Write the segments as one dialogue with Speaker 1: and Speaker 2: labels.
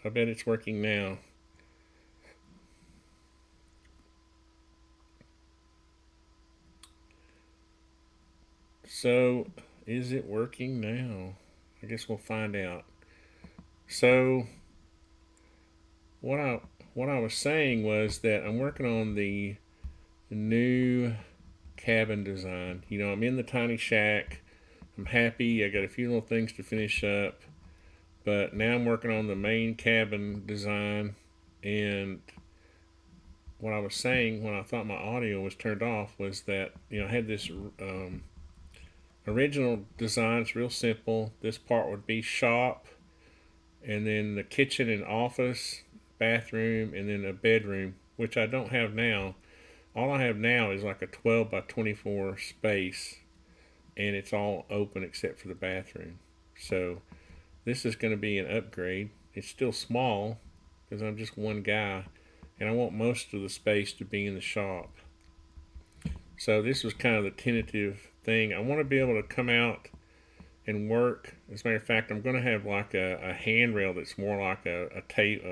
Speaker 1: I bet it's working now. So, is it working now? I guess we'll find out. So, what I what I was saying was that I'm working on the new cabin design. I'm in the tiny shack. I'm happy. I got a few little things to finish up, but now I'm working on the main cabin design. And what I was saying when I thought my audio was turned off was that I had this original design. It's real simple. This part would be shop, and then the kitchen and office, bathroom, and then a bedroom, which I don't have now. All I have now is like a 12 by 24 space, and it's all open except for the bathroom. So this is going to be an upgrade. It's still small because I'm just one guy, and I want most of the space to be in the shop. So this was kind of the tentative thing. I want to be able to come out and work. As a matter of fact, I'm going to have like a handrail that's more like a tape,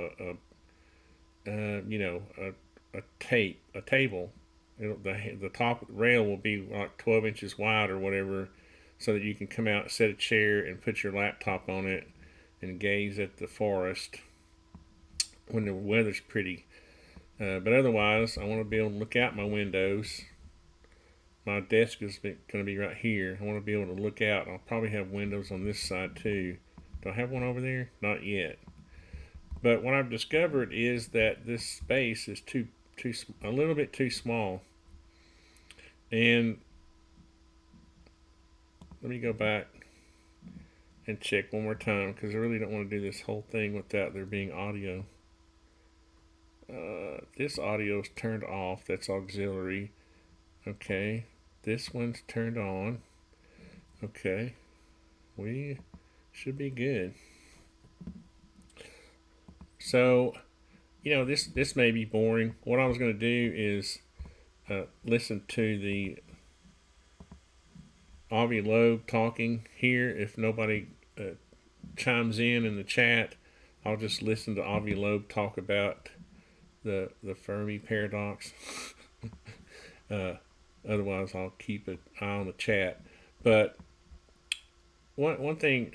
Speaker 1: a table. The top rail will be like 12 inches wide or whatever, so that you can come out, set a chair, and put your laptop on it and gaze at the forest when the weather's pretty. But otherwise, I want to be able to look out my windows. My desk is going to be right here. I want to be able to look out. I'll probably have windows on this side too. Do I have one over there? Not yet. But what I've discovered is that this space is a little bit too small. And let me go back and check one more time because I really don't want to do this whole thing without there being audio. This audio is turned off. That's auxiliary. Okay. This one's turned on. Okay. We should be good. So, this may be boring. What I was going to do is listen to the Avi Loeb talking here. If nobody chimes in the chat, I'll just listen to Avi Loeb talk about the Fermi paradox. Otherwise, I'll keep an eye on the chat. But one thing,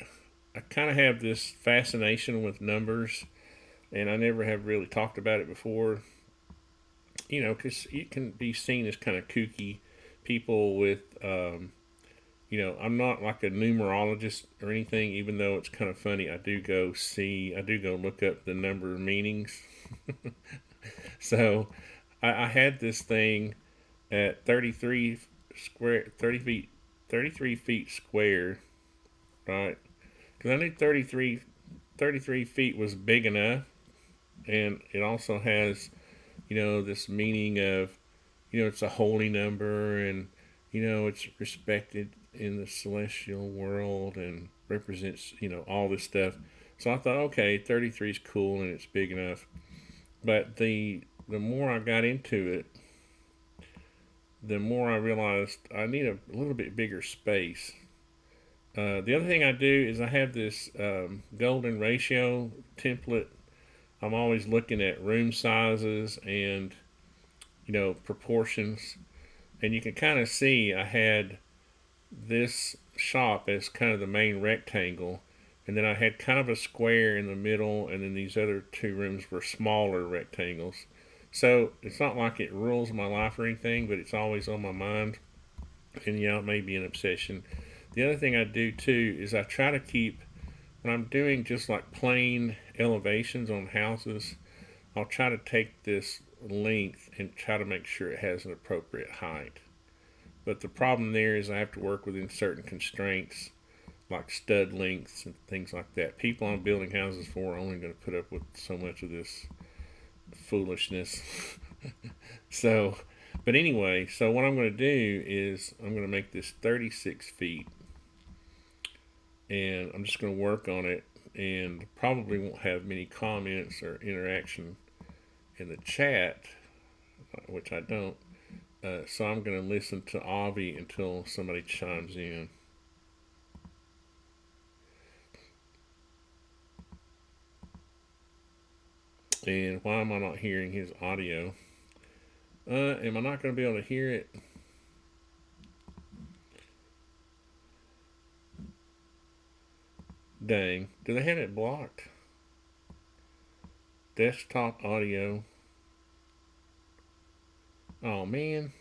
Speaker 1: I kind of have this fascination with numbers, and I never have really talked about it before. Because it can be seen as kind of kooky. People with, I'm not like a numerologist or anything, even though it's kind of funny. I do go look up the number meanings. So I had this thing at 33 feet square, right? Because I knew 33 feet was big enough, and it also has, this meaning of, it's a holy number, and it's respected in the celestial world and represents, all this stuff. So I thought, okay, 33 is cool and it's big enough. But the more I got into it, the more I realized I need a little bit bigger space. The other thing I do is I have this golden ratio template. I'm always looking at room sizes and proportions, and you can kind of see I had this shop as kind of the main rectangle, and then I had kind of a square in the middle, and then these other two rooms were smaller rectangles. So it's not like it rules my life or anything, but it's always on my mind, and it may be an obsession. The other thing I do too is I try to keep, when I'm doing just like plain elevations on houses, I'll try to take this length and try to make sure it has an appropriate height. But the problem there is I have to work within certain constraints, like stud lengths and things like that. People I'm building houses for are only going to put up with so much of this foolishness. But anyway, so what I'm going to do is I'm going to make this 36 feet, and I'm just going to work on it, and probably won't have many comments or interaction in the chat, which I don't. So I'm going to listen to Avi until somebody chimes in. And why am I not hearing his audio? Am I not going to be able to hear it? Dang. Do they have it blocked? Desktop audio. Oh, man.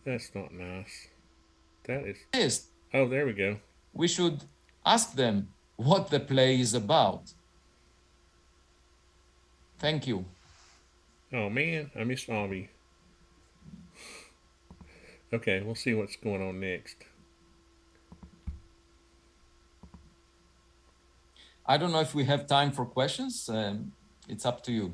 Speaker 1: That's not nice. That is...
Speaker 2: Yes.
Speaker 1: Oh, there we go.
Speaker 2: We should ask them what the play is about. Thank you.
Speaker 1: Oh, man. I missed Avi. Okay, we'll see what's going on next.
Speaker 2: I don't know if we have time for questions. It's up to you.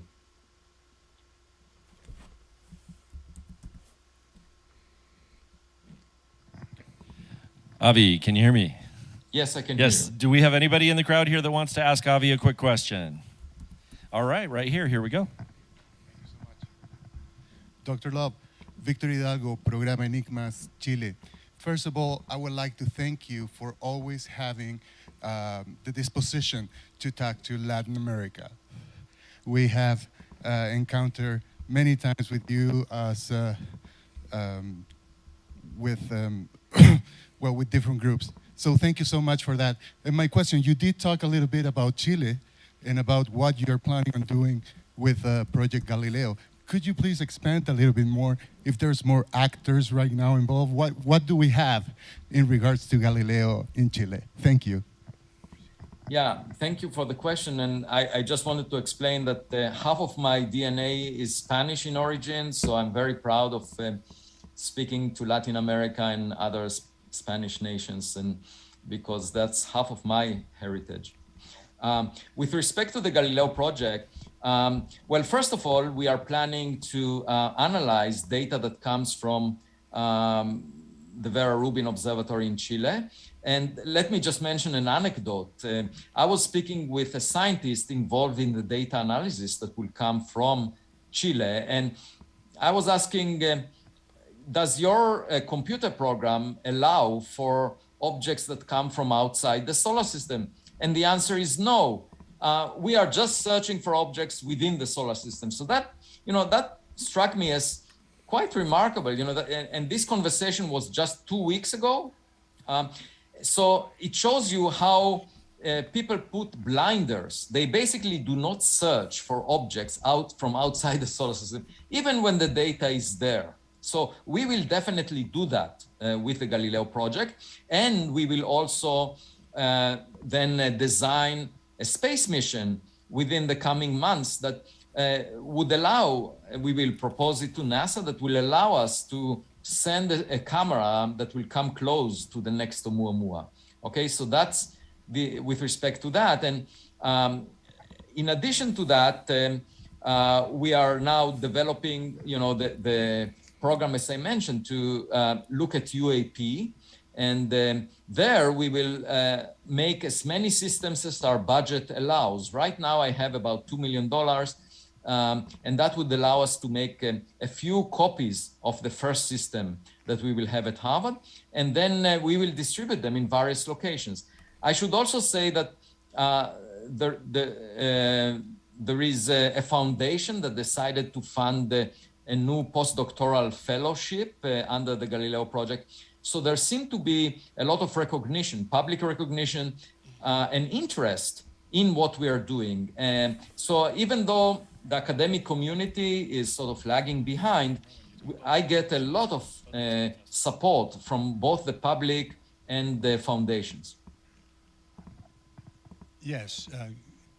Speaker 3: Avi, can you hear me?
Speaker 2: Yes, I can hear you.
Speaker 3: Do we have anybody in the crowd here that wants to ask Avi a quick question? All right, right here. Here we go.
Speaker 4: Thank you so much. Dr. Love, Victor Hidalgo, Programa Enigmas, Chile. First of all, I would like to thank you for always having the disposition to talk to Latin America. We have encountered many times with you as with different groups. So thank you so much for that. And my question, you did talk a little bit about Chile and about what you're planning on doing with Project Galileo. Could you please expand a little bit more? If there's more actors right now involved, what do we have in regards to Galileo in Chile? Thank you.
Speaker 2: Yeah, thank you for the question. And I just wanted to explain that half of my DNA is Spanish in origin. So I'm very proud of speaking to Latin America and other Spanish nations, and because that's half of my heritage. With respect to the Galileo project, well, first of all, we are planning to analyze data that comes from the Vera Rubin Observatory in Chile. And let me just mention an anecdote. I was speaking with a scientist involved in the data analysis that will come from Chile. And I was asking, does your computer program allow for objects that come from outside the solar system? And the answer is no. We are just searching for objects within the solar system. So that, that struck me as quite remarkable, and this conversation was just 2 weeks ago. So it shows you how people put blinders. They basically do not search for objects from outside the solar system, even when the data is there. So we will definitely do that with the Galileo project. And we will also then design a space mission within the coming months that would allow, we will propose it to NASA, that will allow us to send a camera that will come close to the next Oumuamua. Okay, so that's with respect to that. And in addition to that, we are now developing, the program, as I mentioned, to look at UAP. And there we will make as many systems as our budget allows. Right now, I have about $2 million. And that would allow us to make a few copies of the first system that we will have at Harvard. And then we will distribute them in various locations. I should also say that there is a foundation that decided to fund a new postdoctoral fellowship under the Galileo project. So there seemed to be a lot of recognition, public recognition, and interest in what we are doing. And so even though the academic community is sort of lagging behind, I get a lot of support from both the public and the foundations.
Speaker 5: Yes,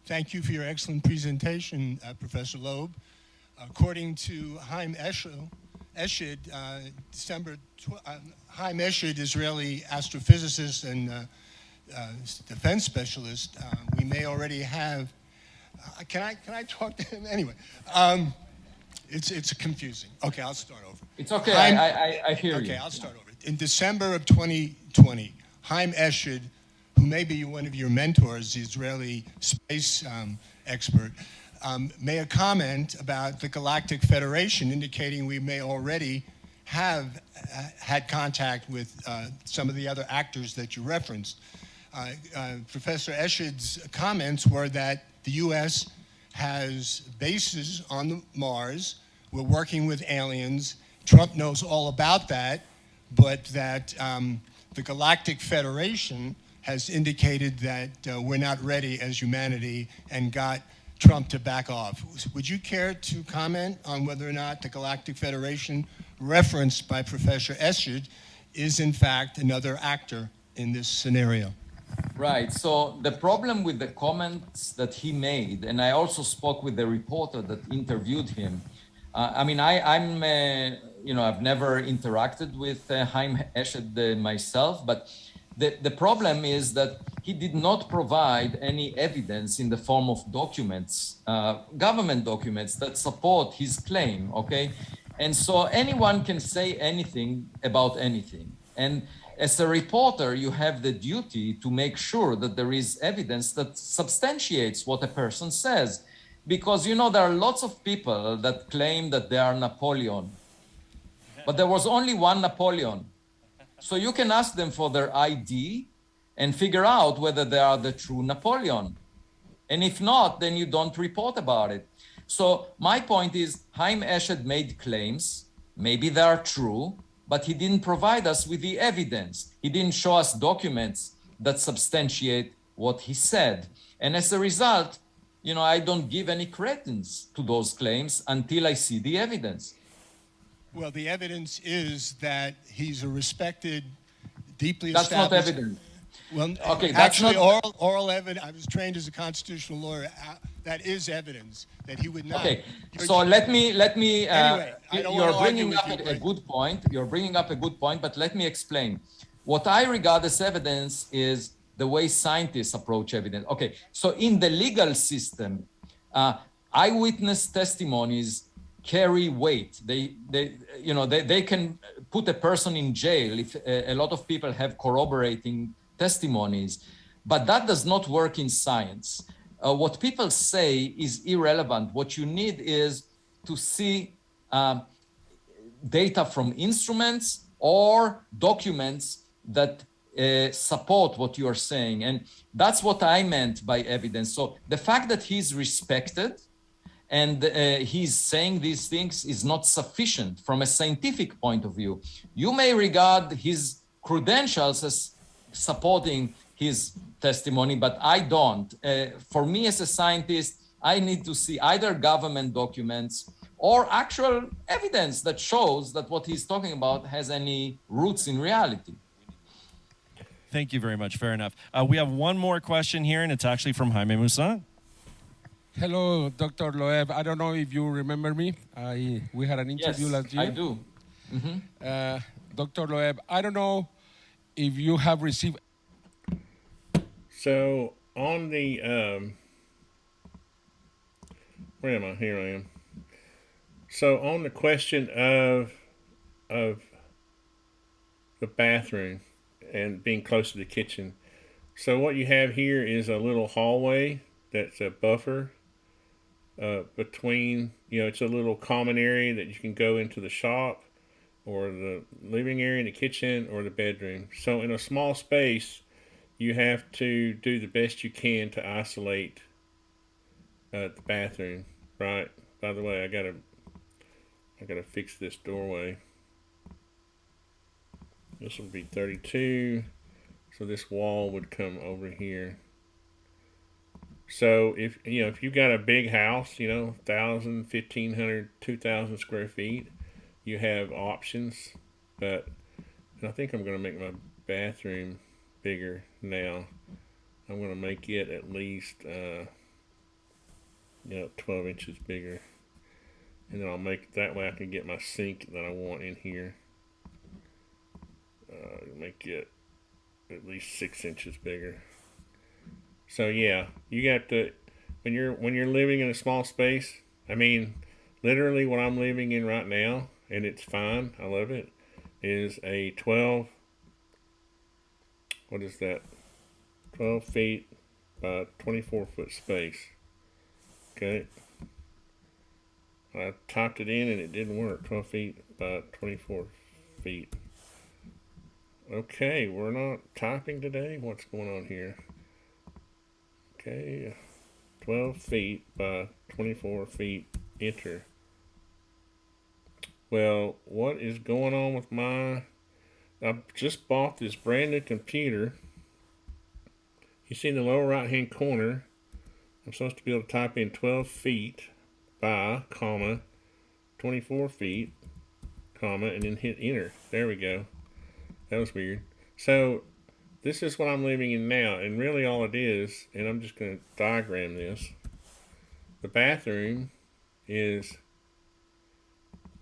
Speaker 5: thank you for your excellent presentation, Professor Loeb. According to Haim Eshed, Haim Eshed, Israeli astrophysicist and defense specialist, we may already have. Can I talk to him anyway? It's confusing. Okay, I'll start over.
Speaker 2: It's okay. I hear you.
Speaker 5: Okay, I'll start over. In December of 2020, Haim Eshed, who may be one of your mentors, the Israeli space expert, made a comment about the Galactic Federation, indicating we may already have had contact with some of the other actors that you referenced. Professor Eshed's comments were that the U.S. has bases on the Mars. We're working with aliens. Trump knows all about that, but that the Galactic Federation has indicated that we're not ready as humanity and got Trump to back off. Would you care to comment on whether or not the Galactic Federation, referenced by Professor Esched, is in fact another actor in this scenario?
Speaker 2: Right. So the problem with the comments that he made, and I also spoke with the reporter that interviewed him. I'm, I've never interacted with Haim Eshed myself, but the problem is that he did not provide any evidence in the form of documents, government documents that support his claim, okay? And so anyone can say anything about anything. And as a reporter, you have the duty to make sure that there is evidence that substantiates what a person says. Because, there are lots of people that claim that they are Napoleon, but there was only one Napoleon. So you can ask them for their ID and figure out whether they are the true Napoleon. And if not, then you don't report about it. So my point is, Haim Eshed made claims, maybe they are true, but he didn't provide us with the evidence. He didn't show us documents that substantiate what he said. And as a result, I don't give any credence to those claims until I see the evidence.
Speaker 5: Well, the evidence is that he's a respected, deeply
Speaker 2: That's not
Speaker 5: established...
Speaker 2: evidence.
Speaker 5: Well,
Speaker 2: Okay, that's
Speaker 5: actually,
Speaker 2: not...
Speaker 5: oral evidence, I was trained as a constitutional lawyer. That is evidence that he would not...
Speaker 2: Okay, so let me
Speaker 5: Anyway, I don't
Speaker 2: you're
Speaker 5: want to
Speaker 2: bringing
Speaker 5: argue
Speaker 2: up
Speaker 5: with you,
Speaker 2: a good point. You're bringing up a good point, but let me explain. What I regard as evidence is the way scientists approach evidence. Okay, so in the legal system, eyewitness testimonies carry weight. They can put a person in jail if a lot of people have corroborating testimonies, but that does not work in science. What people say is irrelevant. What you need is to see data from instruments or documents that support what you are saying. And that's what I meant by evidence. So the fact that he's respected and he's saying these things is not sufficient from a scientific point of view. You may regard his credentials as supporting his testimony, but I don't. For me as a scientist, I need to see either government documents or actual evidence that shows that what he's talking about has any roots in reality.
Speaker 3: Thank you very much. Fair enough. We have one more question here, and it's actually from Jaime Musan.
Speaker 6: Hello, Dr. Loeb. I don't know if you remember me. We had an interview last year.
Speaker 2: I do. Mm-hmm.
Speaker 6: Dr. Loeb, I don't know if you have received...
Speaker 1: So on the, where am I? Here I am. So on the question of the bathroom and being close to the kitchen. So what you have here is a little hallway that's a buffer between, it's a little common area that you can go into the shop or the living area, the kitchen, or the bedroom. So in a small space, you have to do the best you can to isolate the bathroom, right? By the way, I gotta fix this doorway. This will be 32, so this wall would come over here. So if you've got a big house, 1,000, 1,500, 2,000 square feet, you have options. But I think I'm gonna make my bathroom bigger now. I'm gonna make it at least 12 inches bigger, and then I'll make that way I can get my sink that I want in here. Make it at least 6 inches bigger. So yeah, you got to, when you're living in a small space, I mean, literally what I'm living in right now, and it's fine, I love it, is a 12 feet by 24 foot space. Okay. I typed it in and it didn't work. 12 feet by 24 feet. Okay, we're not typing today. What's going on here? Okay, 12 feet by 24 feet, enter. Well, what is going on with I just bought this brand new computer. You see in the lower right hand corner, I'm supposed to be able to type in 12 feet by, comma, 24 feet, comma, and then hit enter. There we go. That was weird. So this is what I'm living in now, and really all it is, and I'm just going to diagram this. The bathroom is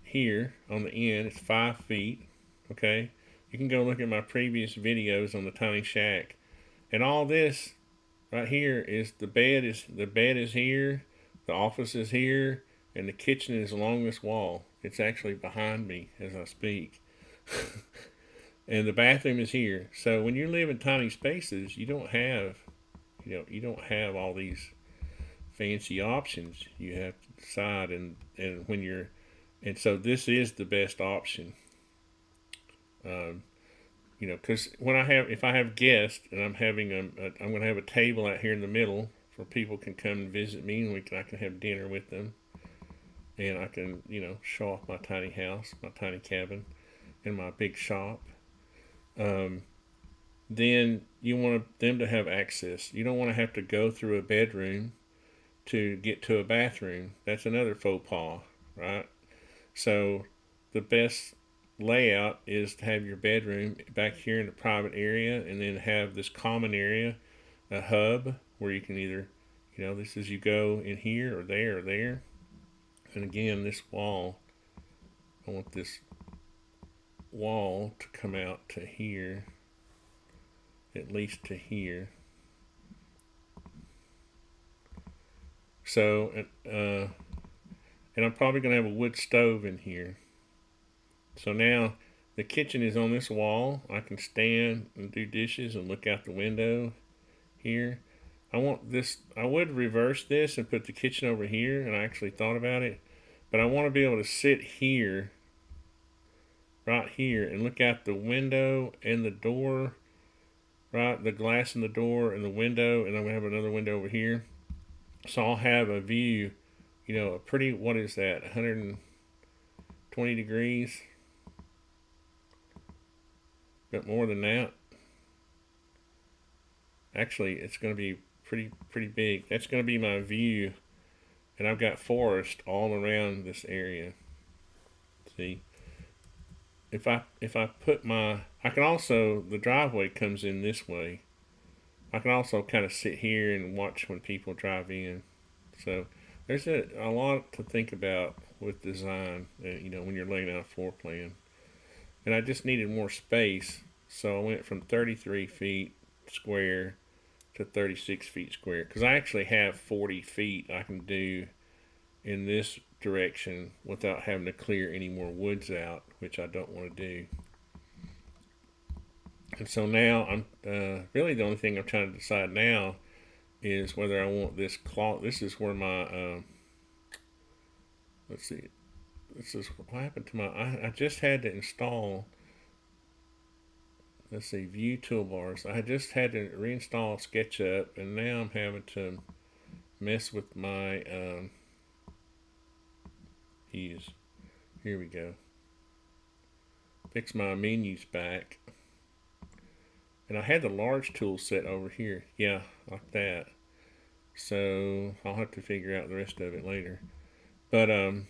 Speaker 1: here on the end. It's 5 feet. Okay, you can go look at my previous videos on the tiny shack, and all this right here is the bed is here, the office is here, and the kitchen is along this wall. It's actually behind me as I speak. And the bathroom is here. So when you live in tiny spaces, you don't have all these fancy options. You have to decide, and so this is the best option. Because if I have guests and I'm having I'm going to have a table out here in the middle for people can come and visit me, and I can have dinner with them, and I can show off my tiny house, my tiny cabin, and my big shop. Then you want them to have access. You don't want to have to go through a bedroom to get to a bathroom. That's another faux pas, right? So the best layout is to have your bedroom back here in the private area, and then have this common area, a hub where you can either, this is you go in here or there or there. And again, this wall, I want this wall to come out to here, at least to here. So, and I'm probably going to have a wood stove in here. So now the kitchen is on this wall. I can stand and do dishes and look out the window here. I would reverse this and put the kitchen over here, and I actually thought about it, but I want to be able to sit here, right here, and look out the window and the door, right, the glass in the door and the window, and I'm going to have another window over here. So I'll have a view, a pretty, what is that, 120 degrees? But more than that. Actually, it's going to be pretty big. That's going to be my view, and I've got forest all around this area. See, if I put I can also, the driveway comes in this way. I can also kind of sit here and watch when people drive in. So there's a lot to think about with design, when you're laying out a floor plan. And I just needed more space, so I went from 33 feet square to 36 feet square, because I actually have 40 feet I can do in this direction without having to clear any more woods out, which I don't want to do. And so now I'm really, the only thing I'm trying to decide now is whether I want this cloth. This is where my let's see, this is what happened to my, I just had to install, let's see, view toolbars. I just had to reinstall SketchUp, and now I'm having to mess with my views. Here we go. Fix my menus back. And I had the large tool set over here. Yeah, like that. So I'll have to figure out the rest of it later. But I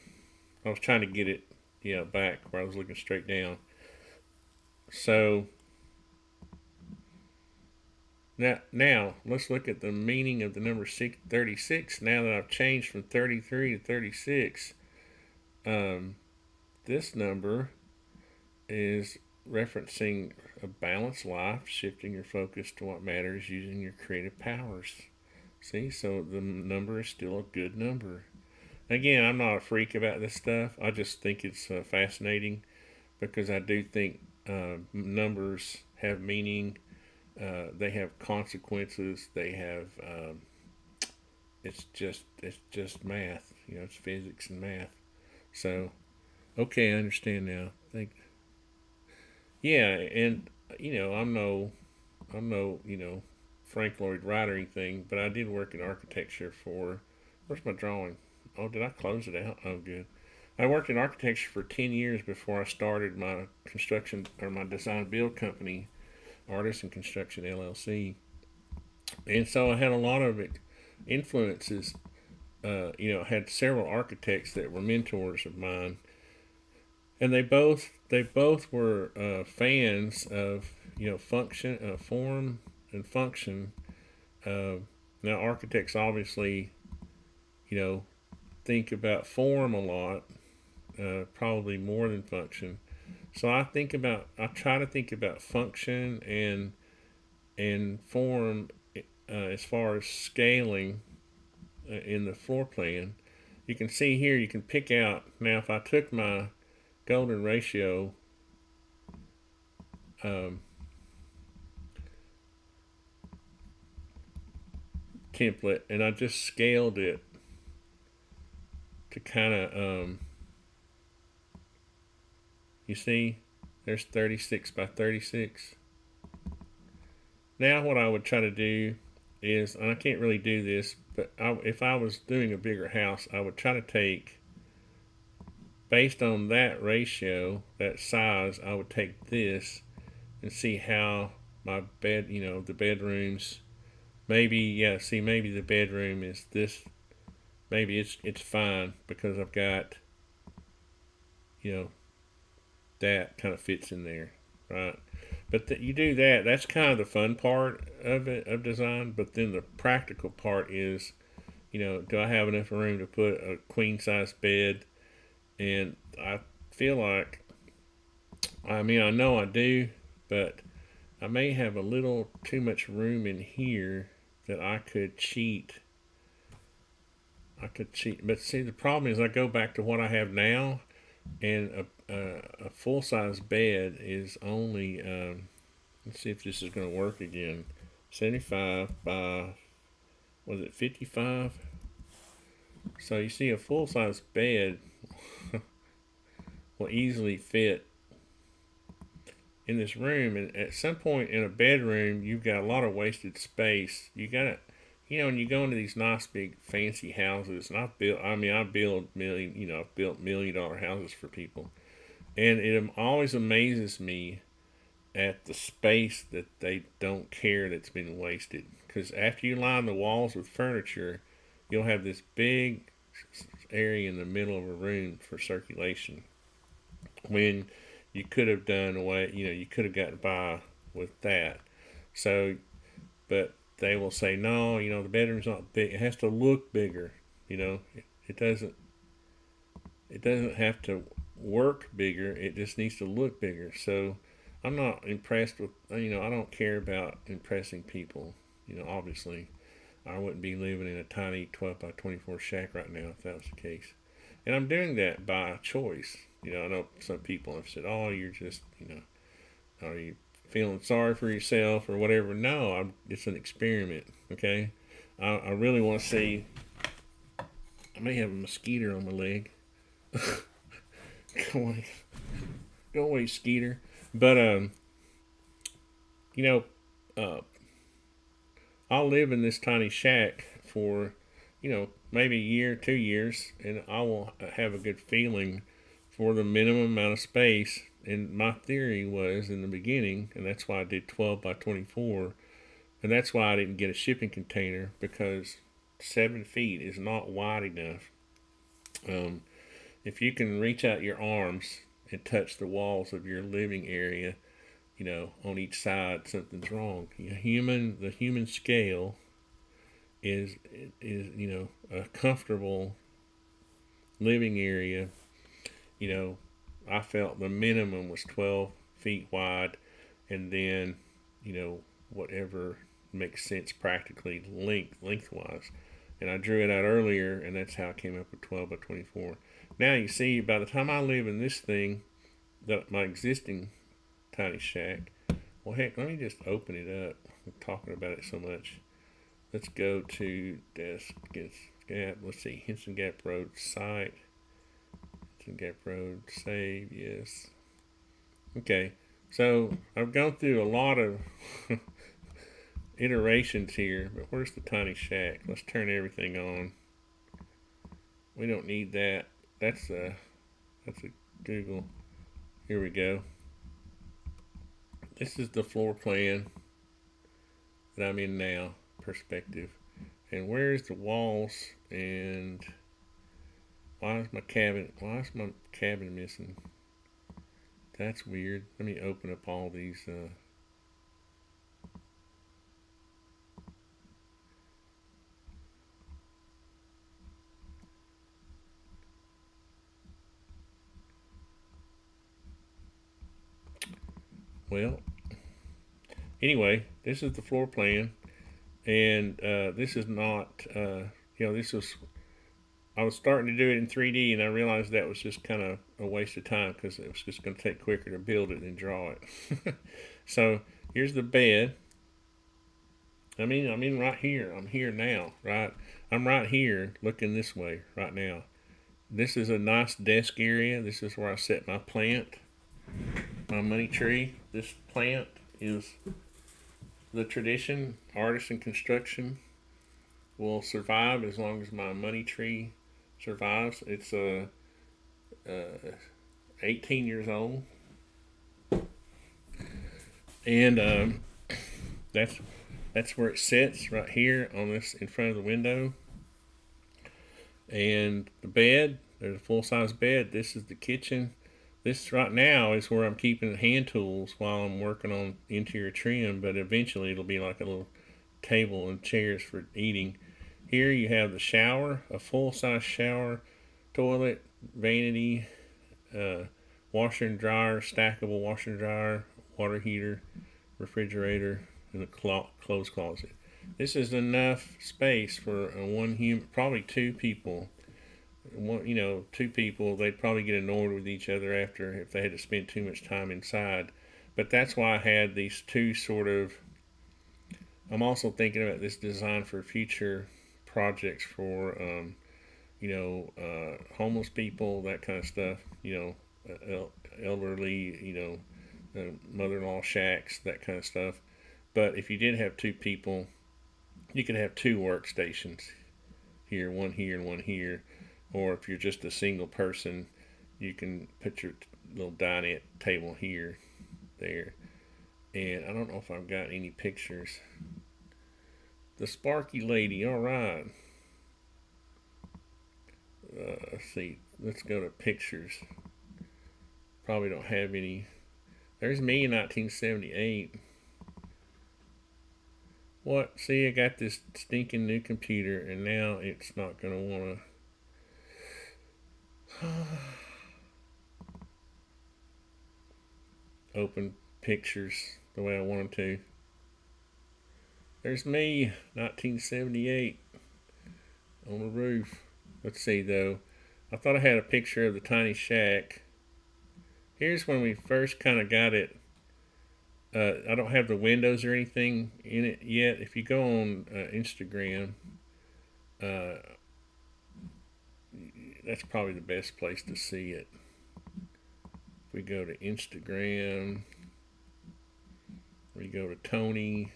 Speaker 1: was trying to get it, back where I was looking straight down. So now let's look at the meaning of the number 36. Now that I've changed from 33 to 36, this number is referencing a balanced life, shifting your focus to what matters, using your creative powers. See, so the number is still a good number. Again, I'm not a freak about this stuff. I just think it's fascinating, because I do think numbers have meaning. They have consequences. They have. It's just math. It's physics and math. So, okay, I understand now. Yeah, and I'm no Frank Lloyd Wright or anything, but I did work in architecture for. Where's my drawing? Oh, did I close it out? Oh, good. I worked in architecture for 10 years before I started my construction or my design build company, Artisan Construction LLC. And so I had a lot of influences. I had several architects that were mentors of mine, and they both were fans of function, form, and function. Uh, Now architects obviously you know think about form a lot, probably more than function. So I try to think about function and form as far as scaling in the floor plan. You can see here, you can pick out, now if I took my golden ratio um, template and I just scaled it to kind of, you see, there's 36 by 36. Now what I would try to do is, and I can't really do this, but if I was doing a bigger house, I would try to take, based on that ratio, that size, I would take this and see how my bed, the bedrooms, maybe, yeah, see, maybe the bedroom is this, maybe it's fine because I've got, that kind of fits in there, right? But you do that, that's kind of the fun part of it, of design, but then the practical part is, do I have enough room to put a queen size bed? And I feel like, I mean, I know I do, but I may have a little too much room in here that I could cheat. But see, the problem is I go back to what I have now, and a full size bed is only, let's see if this is going to work again, 75 by, was it 55? So you see, a full size bed will easily fit in this room, and at some point in a bedroom you've got a lot of wasted space. You got and you go into these nice big fancy houses, and I've built $1 million houses for people, and it always amazes me at the space that they don't care that's been wasted, because after you line the walls with furniture, you'll have this big area in the middle of a room for circulation, when you could have done away, you could have gotten by with that. So, but they will say, no, the bedroom's not big. It has to look bigger. It doesn't. It doesn't have to work bigger. It just needs to look bigger. So, I'm not impressed with. I don't care about impressing people. Obviously, I wouldn't be living in a tiny 12 by 24 shack right now if that was the case. And I'm doing that by choice. I know some people have said, "Oh, you're just, are you feeling sorry for yourself or whatever?" No, it's an experiment. Okay, I really want to see. I may have a mosquito on my leg. Go away, Skeeter. But you know, uh, I'll live in this tiny shack for, maybe a year, 2 years, and I will have a good feeling for the minimum amount of space. And my theory was in the beginning, and that's why I did 12 by 24, and that's why I didn't get a shipping container, because 7 feet is not wide enough. If you can reach out your arms and touch the walls of your living area, on each side, something's wrong. The human scale is a comfortable living area. I felt the minimum was 12 feet wide, and then whatever makes sense practically lengthwise. And I drew it out earlier, and that's how I came up with 12 by 24. Now you see, by the time I live in this thing, my existing tiny shack. Well, heck, let me just open it up. I'm talking about it so much. Let's go to desk. Gap. Let's see. Henson Gap Road site. Henson Gap Road. Save. Yes. Okay. So I've gone through a lot of iterations here, but where's the tiny shack? Let's turn everything on. We don't need that. That's a Google. Here we go. This is the floor plan that I'm in now, perspective. And where's the walls? And why is my cabin missing? That's weird. Let me open up all these. Well, anyway, this is the floor plan, and this is not. This was. I was starting to do it in 3D, and I realized that was just kind of a waste of time because it was just going to take quicker to build it than draw it. So here's the bed. I'm right here. I'm here now, right? I'm right here looking this way right now. This is a nice desk area. This is where I set my plant, my money tree. This plant is the tradition. Artisan construction will survive as long as my money tree survives. It's 18 years old, and that's where it sits, right here on this in front of the window. And the bed, there's a full-size bed. This is the kitchen. This right now is where I'm keeping the hand tools while I'm working on interior trim, but eventually it'll be like a little table and chairs for eating. Here you have the shower, a full-size shower, toilet, vanity, washer and dryer, stackable washer and dryer, water heater, refrigerator, and a clothes closet. This is enough space for probably two people. Two people, they'd probably get annoyed with each other after if they had to spend too much time inside. But that's why I had these two sort of. I'm also thinking about this design for future projects for homeless people, that kind of stuff, elderly, mother-in-law shacks, that kind of stuff. But if you did have two people, you could have two workstations here, one here and one here. Or if you're just a single person, you can put your little dinette table here, there. And I don't know if I've got any pictures. The Sparky Lady, all right. Let's see. Let's go to pictures. Probably don't have any. There's me in 1978. What? See, I got this stinking new computer, and now it's not going to want to open pictures the way I want them to. There's me, 1978, on the roof. Let's see, though. I thought I had a picture of the tiny shack. Here's when we first kind of got it. I don't have the windows or anything in it yet. If you go on Instagram, that's probably the best place to see it. If we go to Instagram, we go to Tony,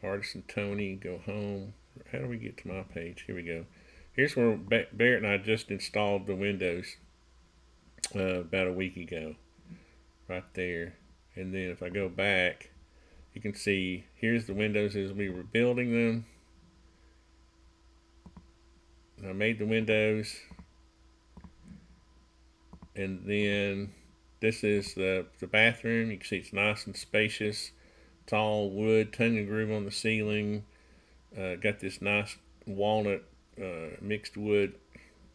Speaker 1: ArtisanTony, go home. How do we get to my page? Here we go. Here's where Barrett and I just installed the windows about a week ago. Right there. And then if I go back, you can see here's the windows as we were building them. I made the windows. And then this is the bathroom. You can see it's nice and spacious. It's all wood, tongue and groove on the ceiling. Got this nice walnut mixed wood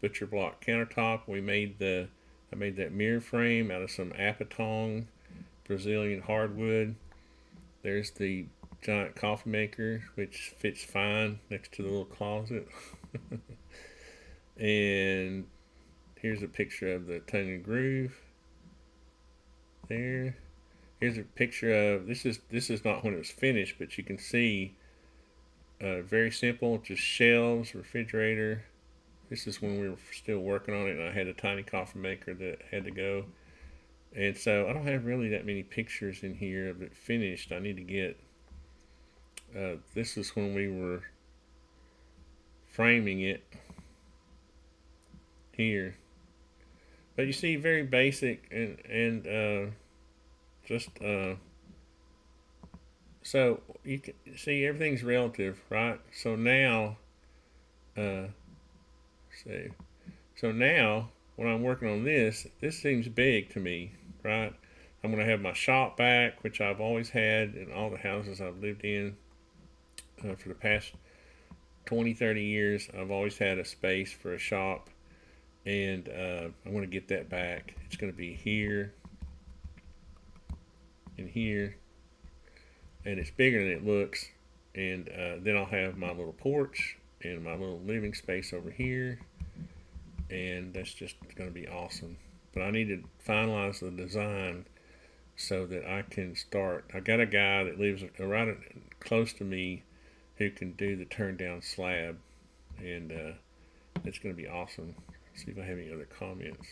Speaker 1: butcher block countertop. I made that mirror frame out of some apatong Brazilian hardwood. There's the giant coffee maker, which fits fine next to the little closet. And here's a picture of the tongue and groove. There. Here's a picture of this is not when it was finished, but you can see very simple, just shelves, refrigerator. This is when we were still working on it, and I had a tiny coffee maker that had to go. And so I don't have really that many pictures in here of it finished. I need to get this is when we were framing it here. But you see, very basic and just so you can see everything's relative, right? So now, see, so now when I'm working on this seems big to me, right? I'm going to have my shop back, which I've always had in all the houses I've lived in for the past 20, 30 years. I've always had a space for a shop, and I want to get that back. It's going to be here and here, and it's bigger than it looks. And then I'll have my little porch and my little living space over here, and that's just going to be awesome. But I need to finalize the design so that I can start. I got a guy that lives right close to me who can do the turn down slab, and it's going to be awesome. See if I have any other comments.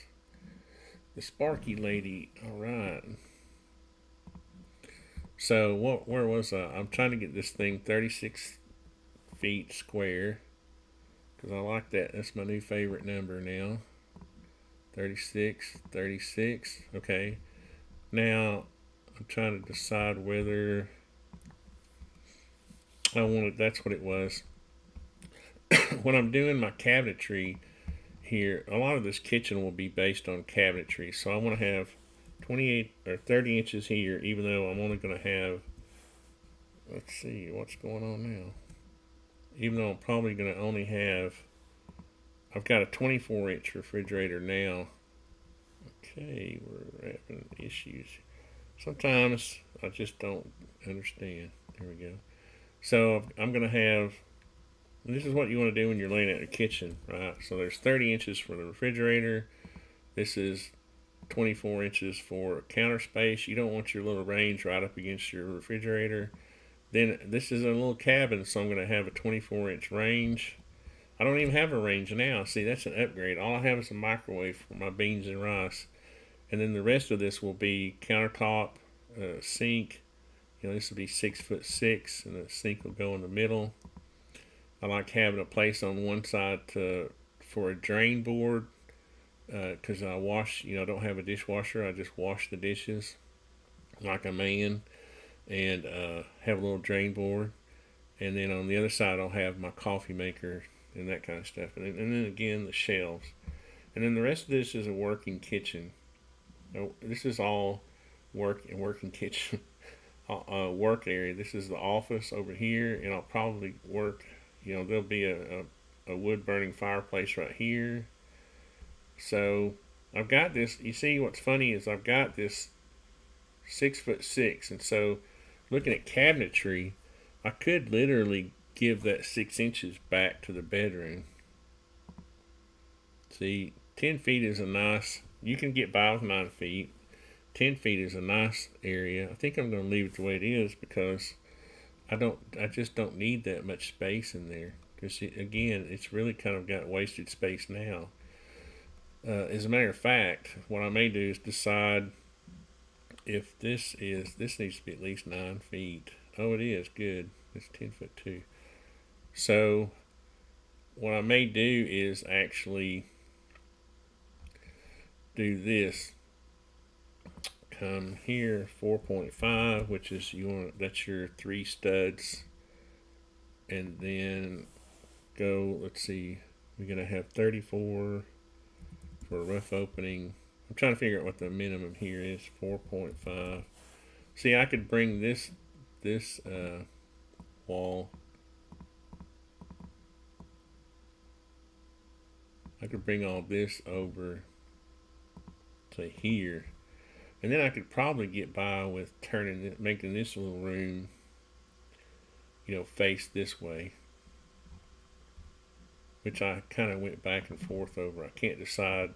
Speaker 1: The Sparky lady, all right. So where was I? I'm trying to get this thing 36 feet square because I like that. That's my new favorite number now. 36. Okay. Now I'm trying to decide whether I wanted. That's what it was. When I'm doing my cabinetry here, a lot of this kitchen will be based on cabinetry. So I want to have 28 or 30 inches here, even though I'm only going to have, let's see what's going on now. Even though I'm probably going to only have, I've got a 24 inch refrigerator now. Okay, we're having issues. Sometimes I just don't understand. There we go. So I'm going to have, this is what you want to do when you're laying out your kitchen, right? So there's 30 inches for the refrigerator. This is 24 inches for counter space. You don't want your little range right up against your refrigerator. Then this is a little cabin, so I'm going to have a 24-inch range. I don't even have a range now. See, that's an upgrade. All I have is a microwave for my beans and rice. And then the rest of this will be countertop, sink. You know, this will be 6'6", and the sink will go in the middle. I like having a place on one side for a drain board because I wash. You know, I don't have a dishwasher. I just wash the dishes like a man, and have a little drain board. And then on the other side, I'll have my coffee maker and that kind of stuff. And then again, the shelves. And then the rest of this is a working kitchen. Now, this is all working kitchen. Work area. This is the office over here, and I'll probably work. You know, there'll be a wood burning fireplace right here. So I've got this. You see, what's funny is I've got this 6'6", and so looking at cabinetry, I could literally give that 6 inches back to the bedroom. See, 10 feet is a nice. You can get by with 9 feet. 10 feet is a nice area. I think I'm going to leave it the way it is because I just don't need that much space in there. Because again, it's really kind of got wasted space now. As a matter of fact, what I may do is decide if this needs to be at least 9 feet. Oh, it is good. It's 10 foot too. So what I may do is actually do this. Come here, 4.5, which is that's your 3 studs, and then go. Let's see, we're gonna have 34 for a rough opening. I'm trying to figure out what the minimum here is. 4.5. See, I could bring this wall. I could bring all this over to here. And then I could probably get by with making this little room, you know, face this way. Which I kind of went back and forth over. I can't decide.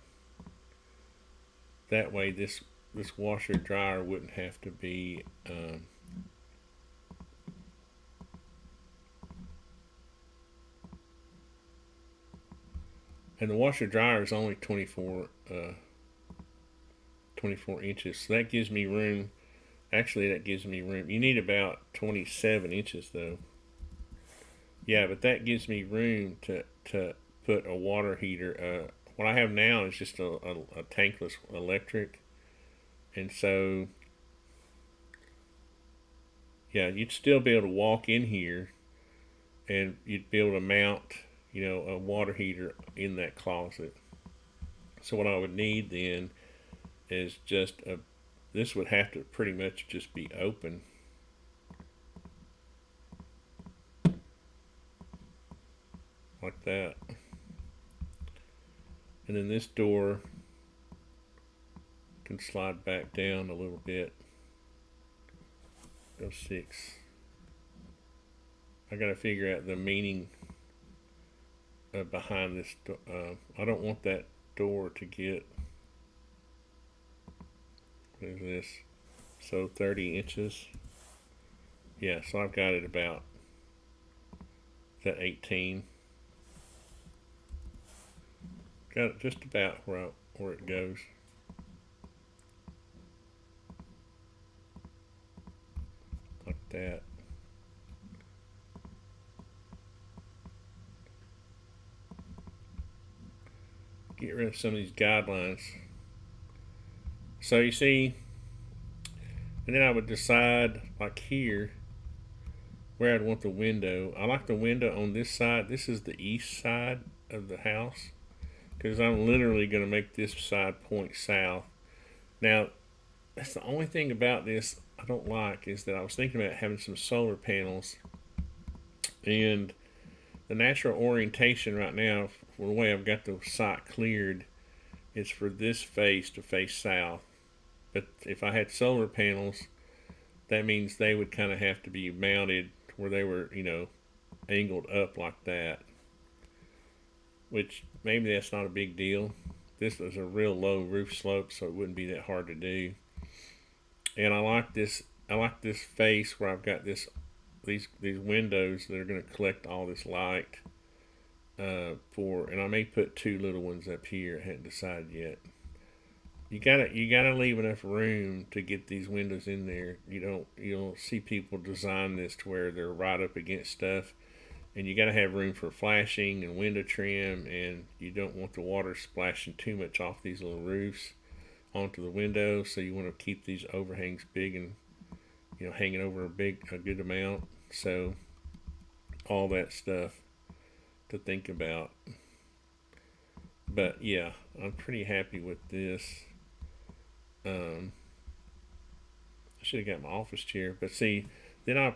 Speaker 1: That way this washer dryer wouldn't have to be and the washer dryer is only 24 inches, so that gives me room. Actually, that gives me room. You need about 27 inches though. Yeah, but that gives me room to put a water heater. What I have now is just a tankless electric, and so yeah, you'd still be able to walk in here, and you'd be able to mount, a water heater in that closet. So what I would need then is just a. This would have to pretty much just be open. Like that. And then this door can slide back down a little bit. Go 6. I gotta figure out the meaning behind this. I don't want that door to get. What is this? So 30 inches. Yeah, so I've got it about that 18. Got it just about where it goes. Like that. Get rid of some of these guidelines. So you see, and then I would decide, like here, where I'd want the window. I like the window on this side. This is the east side of the house, because I'm literally going to make this side point south. Now, that's the only thing about this I don't like, is that I was thinking about having some solar panels, and the natural orientation right now, for the way I've got the site cleared, is for this face to face south. But if I had solar panels, that means they would kind of have to be mounted where they were, angled up like that. Which maybe that's not a big deal. This is a real low roof slope, so it wouldn't be that hard to do. And I like this face where I've got these windows that are going to collect all this light. And I may put 2 little ones up here. I hadn't decided yet. You gotta leave enough room to get these windows in there. You don't see people design this to where they're right up against stuff, and you gotta have room for flashing and window trim, and you don't want the water splashing too much off these little roofs onto the windows. So you want to keep these overhangs big and hanging over a good amount. So all that stuff to think about. But yeah, I'm pretty happy with this. I should have got my office chair, but see, then I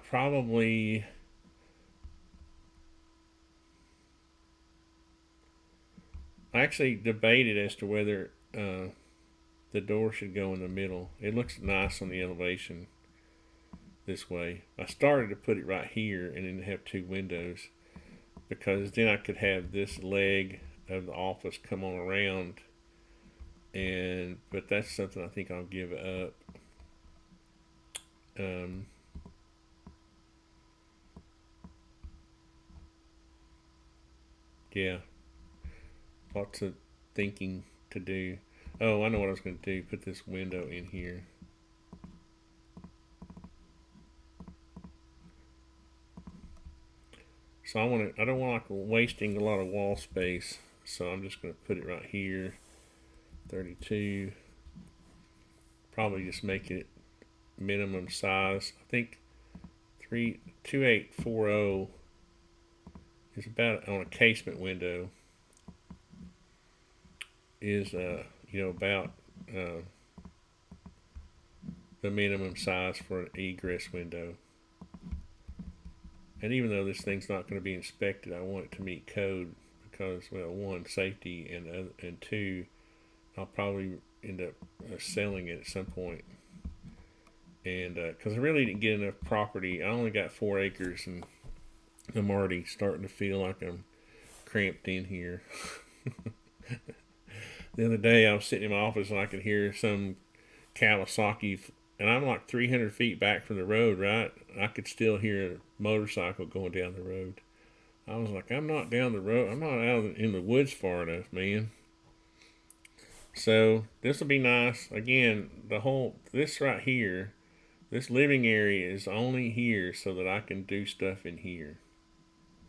Speaker 1: actually debated as to whether the door should go in the middle. It looks nice on the elevation this way. I started to put it right here and then have 2 windows, because then I could have this leg of the office come on around, but that's something I think I'll give up. Yeah, lots of thinking to do. Oh, I know what I was going to do. Put this window in here. So I don't want wasting a lot of wall space. So I'm just going to put it right here. 32. Probably just make it minimum size. I think 2840 is about, on a casement window, is about the minimum size for an egress window. And even though this thing's not going to be inspected, I want it to meet code, because, well, 1, safety, and 2, I'll probably end up selling it at some point. And because I really didn't get enough property. I only got 4 acres, and I'm already starting to feel like I'm cramped in here. The other day I was sitting in my office and I could hear some Kawasaki, and I'm like 300 feet back from the road, right? I could still hear a motorcycle going down the road. I was like, I'm not down the road. I'm not out in the woods far enough, man. So this will be nice. Again, this right here, this living area is only here so that I can do stuff in here.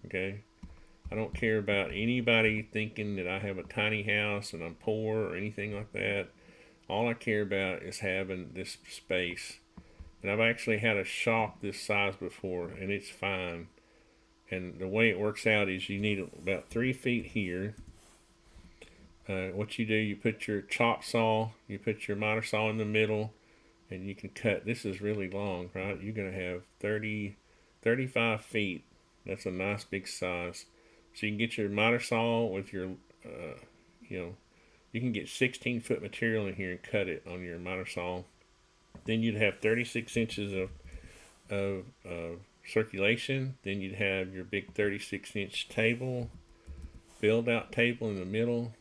Speaker 1: Okay, I don't care about anybody thinking that I have a tiny house and I'm poor or anything like that. All I care about is having this space. And I've actually had a shop this size before, and it's fine. And the way it works out is you need about 3 feet here. What you do, you put your chop saw, you put your miter saw in the middle, and you can cut. This is really long, right? You're going to have 35 feet. That's a nice big size. So you can get your miter saw with your, you know, you can get 16-foot material in here and cut it on your miter saw. Then you'd have 36 inches of circulation. Then you'd have your big 36-inch table, build-out table in the middle.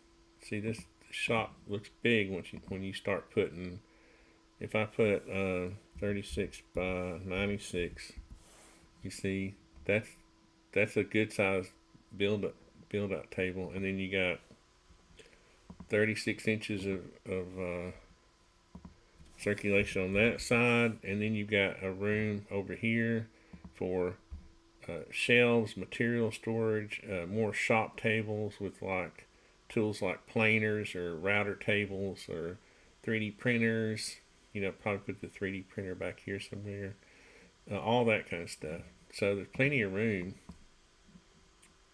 Speaker 1: See, this shop looks big when you start putting. If I put 36 by 96, you see that's a good size build-out table, and then you got 36 inches of circulation on that side, and then you've got a room over here for shelves, material storage, more shop tables with like tools like planers or router tables or 3D printers. Probably put the 3D printer back here somewhere. All that kind of stuff. So there's plenty of room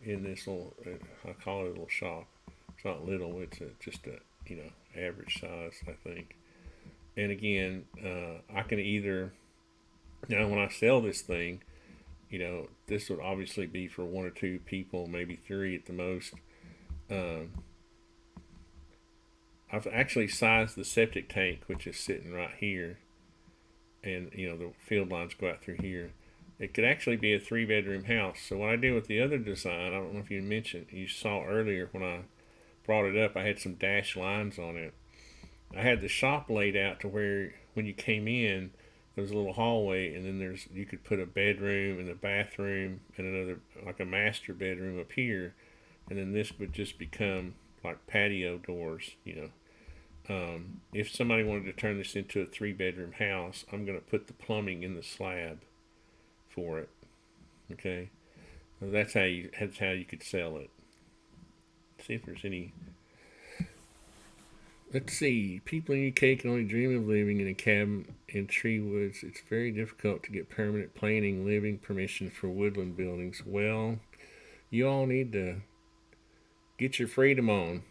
Speaker 1: in this little, I call it a little shop. It's not little, it's just a, average size, I think. And again, I can either, now when I sell this thing, this would obviously be for 1 or 2 people, maybe 3 at the most. I've actually sized the septic tank, which is sitting right here, and the field lines go out through here. It could actually be a 3-bedroom house. So what I did with the other design, I don't know if you saw earlier when I brought it up, I had some dashed lines on it. I had the shop laid out to where when you came in, there was a little hallway, and then you could put a bedroom and a bathroom and another, like a master bedroom up here, and then this would just become like patio doors. If somebody wanted to turn this into a 3-bedroom house, I'm going to put the plumbing in the slab for it. Okay, so that's how you could sell it. Let's see if there's any. Let's see. People in the UK can only dream of living in a cabin in tree woods. It's very difficult to get permanent planning, living permission for woodland buildings. Well, you all need to get your freedom on.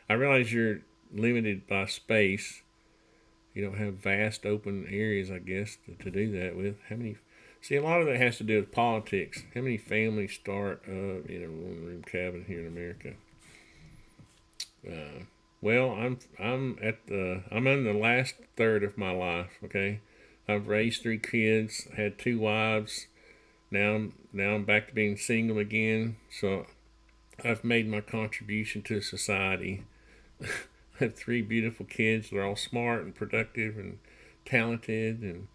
Speaker 1: I realize you're limited by space. You don't have vast open areas, I guess, to do that with. See, a lot of that has to do with politics. How many families start in a one-room cabin here in America? Well, I'm in the last third of my life. Okay, I've raised 3 kids, had 2 wives. Now I'm back to being single again. So I've made my contribution to society. I have 3 beautiful kids. They're all smart and productive and talented, and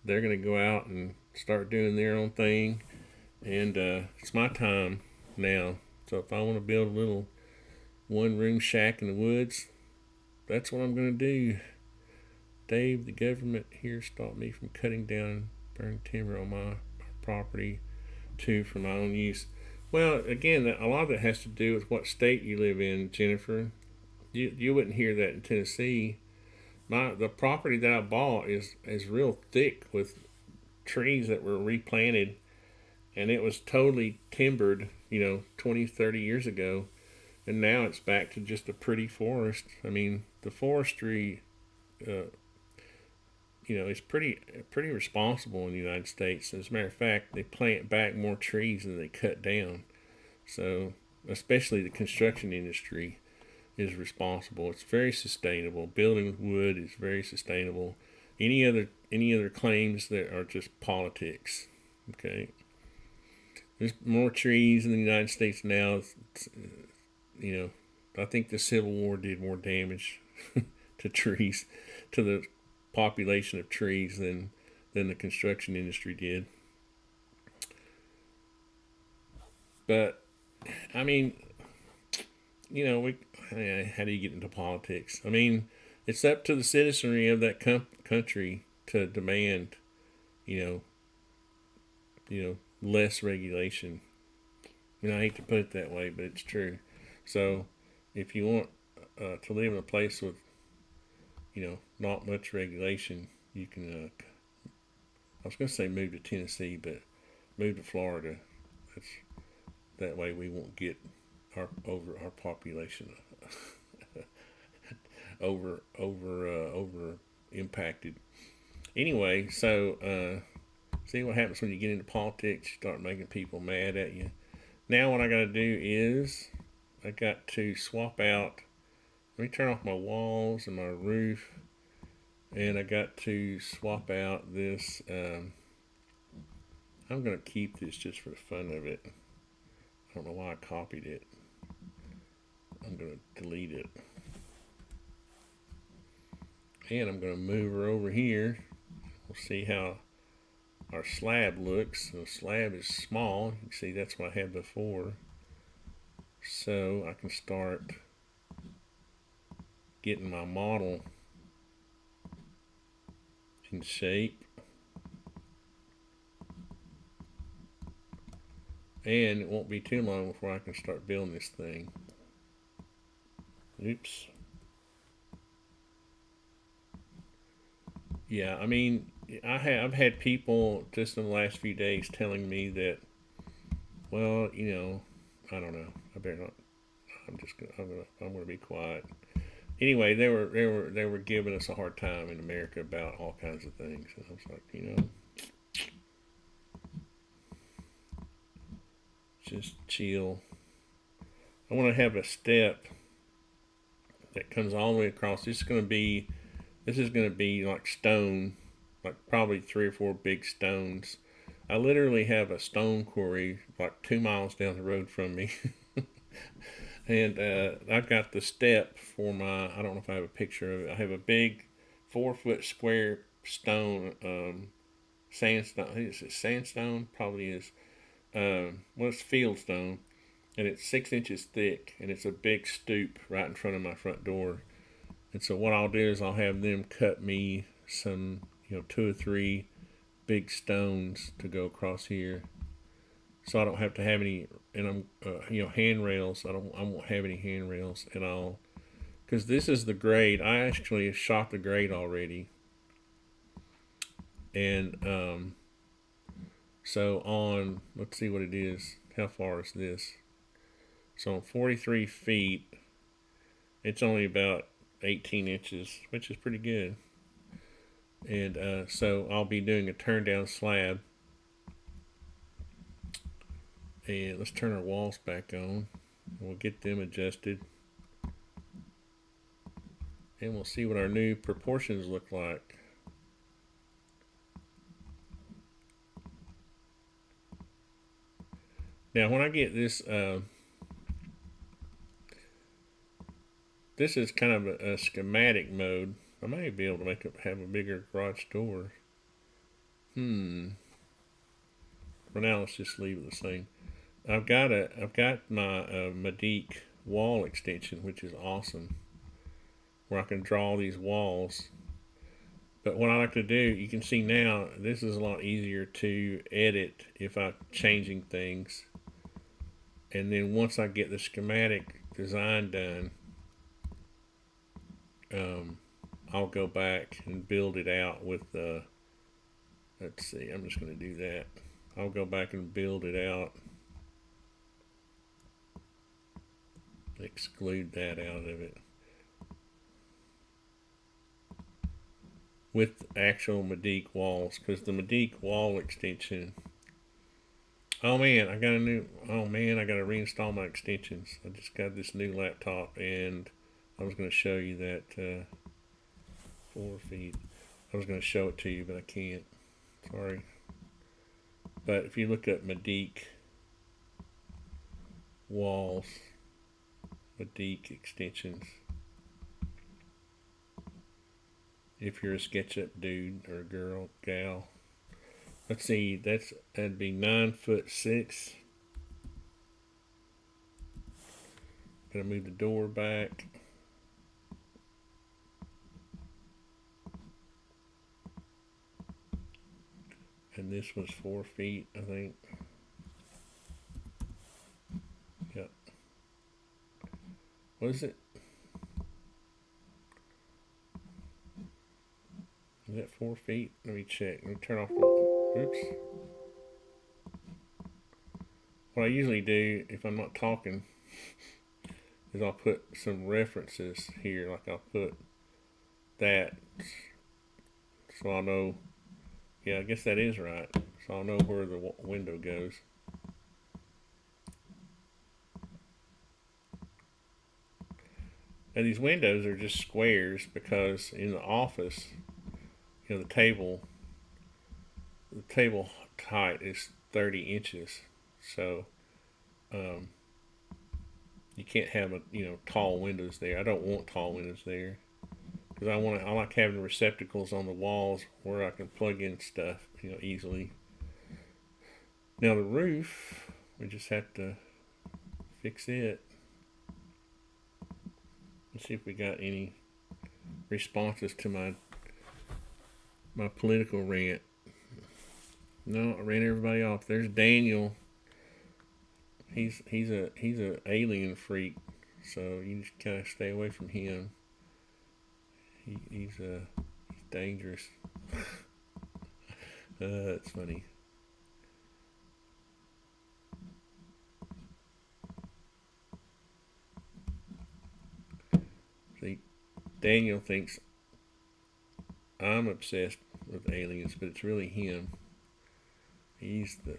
Speaker 1: they're gonna go out and start doing their own thing. And it's my time now. So if I want to build a little 1-room shack in the woods, that's what I'm going to do. Dave, the government here stopped me from cutting down and burning timber on my property too for my own use. Well, again, a lot of that has to do with what state you live in, Jennifer. You wouldn't hear that in Tennessee. The property that I bought is real thick with trees that were replanted, and it was totally timbered 20, 30 years ago. And now it's back to just a pretty forest. I mean, the forestry, is pretty responsible in the United States. As a matter of fact, they plant back more trees than they cut down. So, especially the construction industry is responsible. It's very sustainable. Building with wood is very sustainable. Any other claims that are just politics. Okay. There's more trees in the United States now. I think the Civil War did more damage to trees, to the population of trees than the construction industry did. But I mean, how do you get into politics? I mean, it's up to the citizenry of that country to demand, less regulation. I mean, I hate to put it that way, but it's true. So if you want to live in a place with, not much regulation, you can, I was going to say move to Tennessee, but move to Florida. That's, that way we won't get our population over impacted. Anyway, so see what happens when you get into politics. You start making people mad at you. Now what I got to do is I got to swap out. Let me turn off my walls and my roof, and I got to swap out this. I'm gonna keep this just for the fun of it. I don't know why I copied it. I'm gonna delete it. And I'm gonna move her over here. We'll see how our slab looks. The slab is small. You can see that's what I had before. So I can start getting my model in shape. And it won't be too long before I can start building this thing. Oops. Yeah, I mean, I've had people just in the last few days telling me that, well, I don't know. I better not. I'm gonna be quiet. Anyway, they were giving us a hard time in America about all kinds of things, and I was like, just chill. I want to have a step that comes all the way across. This is going to be like stone, like probably 3 or 4 big stones. I literally have a stone quarry like 2 miles down the road from me. And I've got the step for my, I don't know if I have a picture of it. I have a big 4-foot square stone, sandstone. I think it's sandstone, probably is. Well, it's fieldstone, and it's 6 inches thick, and it's a big stoop right in front of my front door. And so what I'll do is I'll have them cut me some, 2 or 3 big stones to go across here, so I don't have to have any. And I'm, handrails. I won't have any handrails, and because this is the grade. I actually shot the grade already, and so let's see what it is. How far is this? So on 43 feet, it's only about 18 inches, which is pretty good. And so I'll be doing a turn down slab. And let's turn our walls back on. We'll get them adjusted. And we'll see what our new proportions look like. Now when I get this, this is kind of a schematic mode. I may be able to have a bigger garage door. For now, let's just leave it the same. I've got my Medique wall extension, which is awesome, where I can draw these walls. But what I like to do, you can see now, this is a lot easier to edit if I'm changing things. And then once I get the schematic design done, I'll go back and build it out with let's see, I'm just going to do that. I'll go back and build it out. Exclude that out of it. With actual Medique walls, because the Medique wall extension. Oh man, I got to reinstall my extensions. I just got this new laptop, and I was going to show you that 4 feet. I was going to show it to you, but I can't. Sorry. But if you look at Medique walls, Medique extensions, if you're a SketchUp dude or gal, let's see, that'd be 9'6". Gonna move the door back. And this was 4 feet, I think. Was it? Is that 4 feet? Let me check. Let me turn off the. Oops. What I usually do if I'm not talking is I'll put some references here. Like I'll put that so I'll know. Yeah, I guess that is right. So I'll know where the window goes. Now these windows are just squares because in the office, the table height is 30 inches. So you can't have tall windows there. I don't want tall windows there because I like having receptacles on the walls where I can plug in stuff easily. Now the roof, we just have to fix it. Let's see if we got any responses to my political rant. No, I ran everybody off. There's Daniel. He's a alien freak, so you just kind of stay away from him. He's dangerous. That's funny. See, Daniel thinks I'm obsessed with aliens, but it's really him. He's the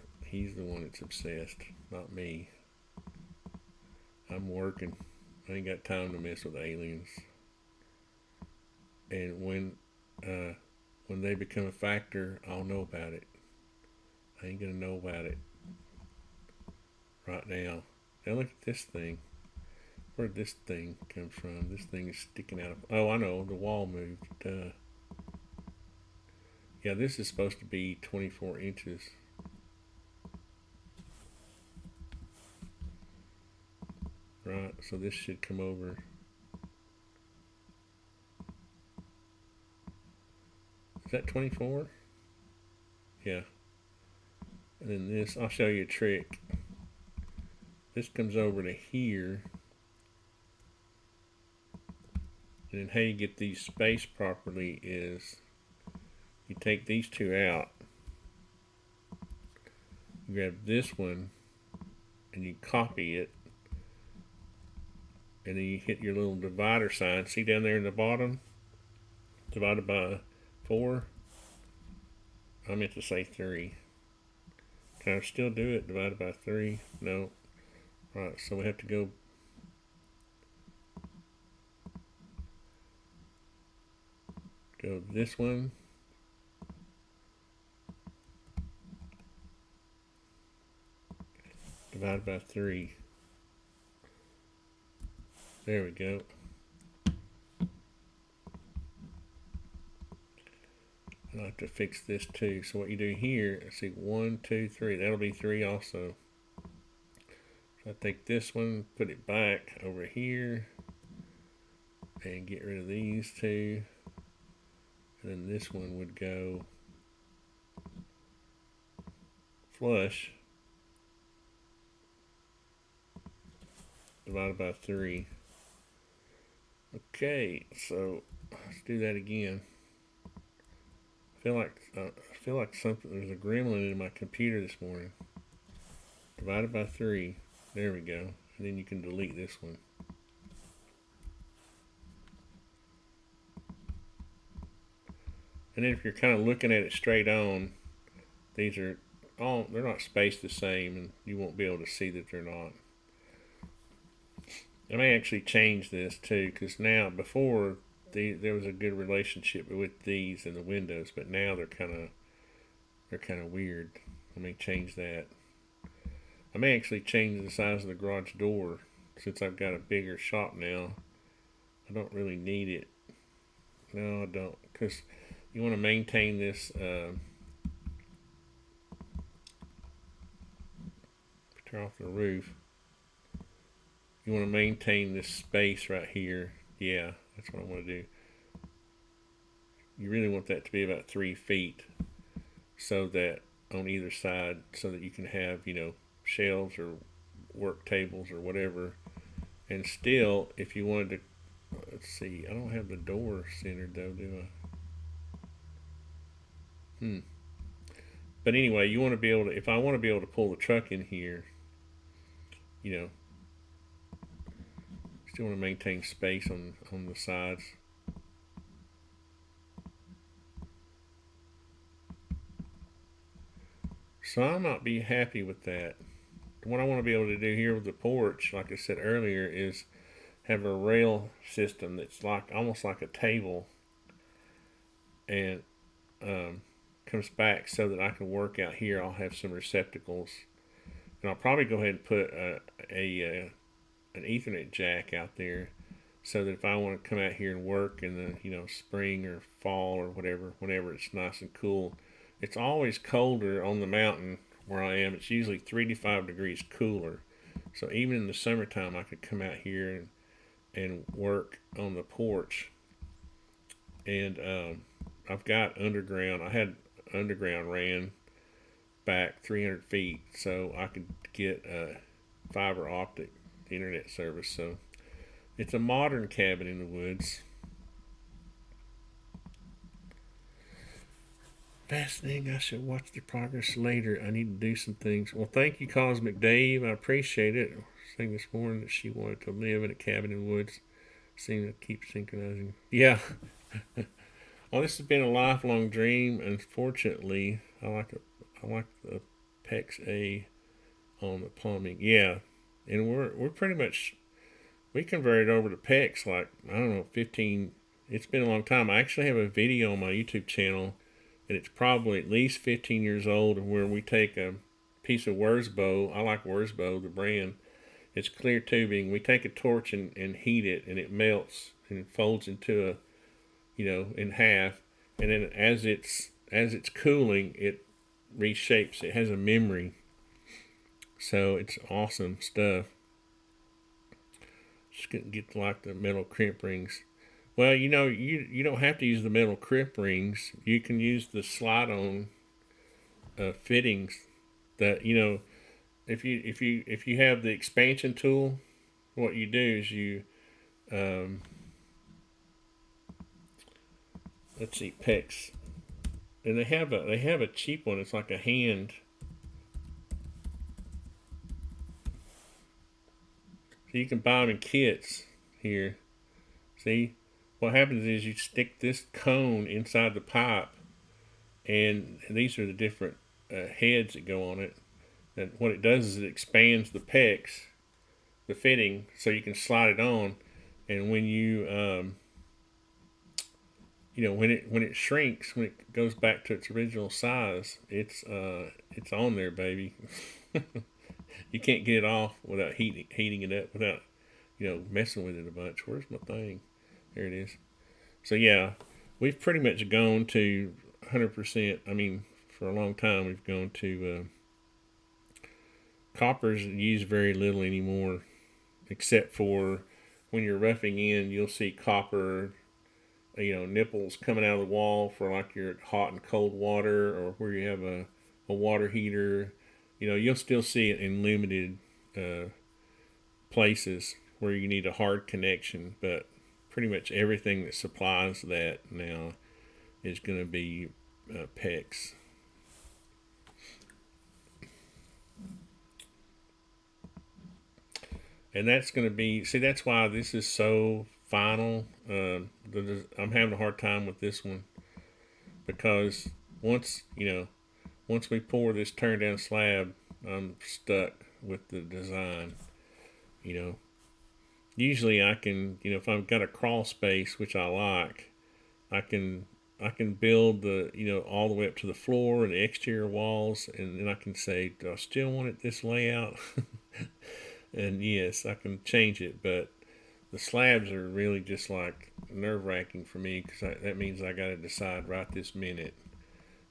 Speaker 1: one that's obsessed, not me. I'm working. I ain't got time to mess with aliens. And when they become a factor, I'll know about it. I ain't gonna know about it right now. Now look at this thing. Where'd this thing come from? This thing is sticking out of. Oh, I know. The wall moved. Duh. Yeah, this is supposed to be 24 inches. Right, so this should come over. Is that 24? Yeah. And then this, I'll show you a trick. This comes over to here. And then how you get these spaced properly is you take these two out. You grab this one and you copy it. And then you hit your little divider sign. See down there in the bottom? Divided by 4. I meant to say 3. Can I still do it? Divided by 3? No. Right, so we have to go. Go this one. Divided by 3. There we go. I'll have to fix this too. So what you do here, let's see, 1, 2, 3. That'll be 3 also. So I take this one, put it back over here, and get rid of these two. And then this one would go flush, divided by 3. Okay, so let's do that again. I feel like something. There's a gremlin in my computer this morning. Divided by 3. There we go. And then you can delete this one. And then if you're kind of looking at it straight on, these are all, they're not spaced the same, and you won't be able to see that they're not. I may actually change this too, because now before there was a good relationship with these and the windows, but now they're kind of weird. I may change that. I may actually change the size of the garage door since I've got a bigger shop now. I don't really need it. No, I don't, because you want to maintain this. Turn off the roof. You want to maintain this space right here. Yeah, that's what I want to do. You really want that to be about 3 feet, so that on either side, so that you can have, shelves or work tables or whatever And still, if you wanted to, let's see, I don't have the door centered though, do I? But anyway, you want to be able to, if I want to be able to pull the truck in here, you know, still want to maintain space on the sides. So I might be happy with that. What I want to be able to do here with the porch, like I said earlier, is have a rail system that's like almost like a table, and comes back so that I can work out here. I'll have some receptacles, and I'll probably go ahead and put an Ethernet jack out there, so that if I want to come out here and work in the spring or fall or whatever, whenever it's nice and cool. It's always colder on the mountain where I am. It's usually 3 to 5 degrees cooler. So even in the summertime, I could come out here and work on the porch. And I've got underground. I had underground ran back 300 feet, so I could get fiber optic internet service. So it's a modern cabin in the woods. Fascinating. I should watch the progress later. I need to do some things. Well, thank you, Cosmic Dave. I appreciate it. I was saying this morning that she wanted to live in a cabin in the woods. Seem to keep synchronizing. Yeah. Well, this has been a lifelong dream. Unfortunately, I like the PEX A on the plumbing. Yeah, and we're pretty much, we converted over to PEX like, I don't know, 15. It's been a long time. I actually have a video on my YouTube channel, and it's probably at least 15 years old, where we take a piece of Wurzbow. I like Wurzbow, the brand. It's clear tubing. We take a torch and heat it, and it melts and it folds into in half. And then as it's cooling, it reshapes. It has a memory. So it's awesome stuff. Just couldn't get like the metal crimp rings. Well, you don't have to use the metal crimp rings. You can use the slide-on fittings. That if you have the expansion tool, what you do is you let's see, PEX, and they have a cheap one. It's like a hand. So you can buy them in kits here. See? What happens is you stick this cone inside the pipe, and these are the different heads that go on it. And what it does is it expands the PEX, the fitting, so you can slide it on. And when you, when it shrinks, when it goes back to its original size, it's on there, baby. You can't get it off without heating it up, without messing with it a bunch. Where's my thing? There it is. So yeah, we've pretty much gone to 100%. I mean, for a long time we've gone to copper's used very little anymore, except for when you're roughing in, you'll see copper, nipples coming out of the wall for like your hot and cold water, or where you have a water heater. You'll still see it in limited places where you need a hard connection, but pretty much everything that supplies that now is going to be PEX. And that's going to be, see, that's why this is so final. I'm having a hard time with this one, because once we pour this turn down slab, I'm stuck with the design. Usually I can, if I've got a crawl space, which I like, I can build the, all the way up to the floor and the exterior walls, and then I can say, do I still want it this layout? And yes, I can change it, but the slabs are really just like nerve-wracking for me, because that means I got to decide right this minute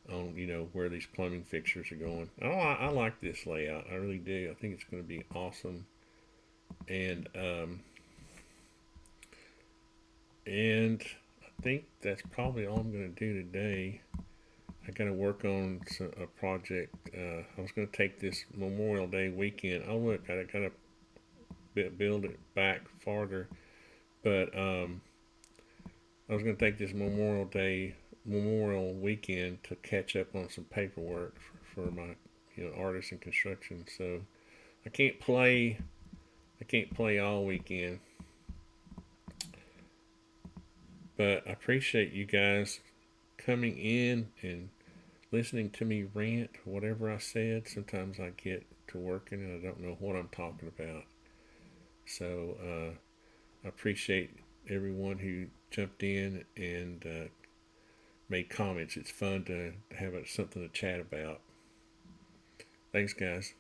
Speaker 1: on where these plumbing fixtures are going. I like this layout. I really do. I think it's going to be awesome. And I think that's probably all I'm going to do today. I got to work on a project. I was going to take this Memorial Day weekend. Oh look, I got a build it back farther. But I was going to take this Memorial Weekend to catch up on some paperwork for my artists in construction. So I can't play all weekend. But I appreciate you guys coming in and listening to me rant. Whatever I said, sometimes I get to working and I don't know what I'm talking about. So I appreciate everyone who jumped in and made comments. It's fun to have something to chat about. Thanks, guys.